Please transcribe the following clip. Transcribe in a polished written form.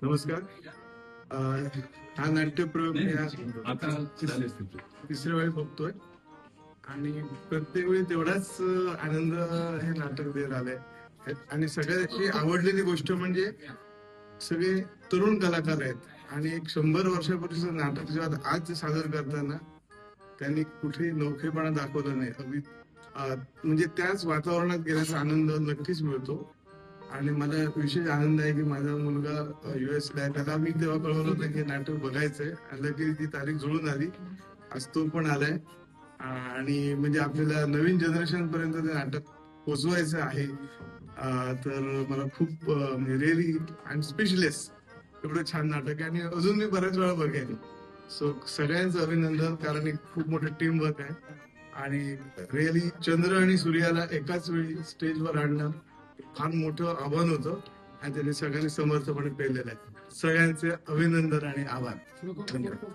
नमस्कार. हा नाट्यप्रयोग मी आज तिसऱ्या वेळी बघतोय आणि प्रत्येक वेळी तेवढाच आनंद हे नाटक देत आलंय. आणि सगळ्याची आवडलेली गोष्ट म्हणजे सगळे तरुण कलाकार आहेत आणि एक 100 वर्षापूर्वीचं नाटक जेव्हा आज सादर करताना त्यांनी कुठेही नौखेपणा दाखवला नाही. अगदी म्हणजे त्याच वातावरणात गेल्याचा आनंद नक्कीच मिळतो. आणि मला विशेष आनंद आहे की माझा मुलगा US ला आहे. त्याला मी तेव्हा कळवलं होतं की नाटक बघायचंय आणि लगेच ती तारीख जुळून आली. आज तो पण आलाय. आणि म्हणजे आपल्याला नवीन जनरेशन पर्यंत ते नाटक पोचवायचं आहे. तर मला खूप रिअली आणि स्पेशलिस्ट एवढं छान नाटक आहे आणि अजून मी बऱ्याच वेळा बघेन. सो सगळ्यांचं अभिनंदन, कारण एक खूप मोठं टीम वर्क आहे. आणि रिअली चंद्र आणि सूर्याला एकाच वेळी स्टेजवर आणणं फार मोठं आव्हान होतं आणि त्यांनी सगळ्यांनी समर्थपणे पेललेलं आहे. सगळ्यांचे अभिनंदन आणि आभार. धन्यवाद.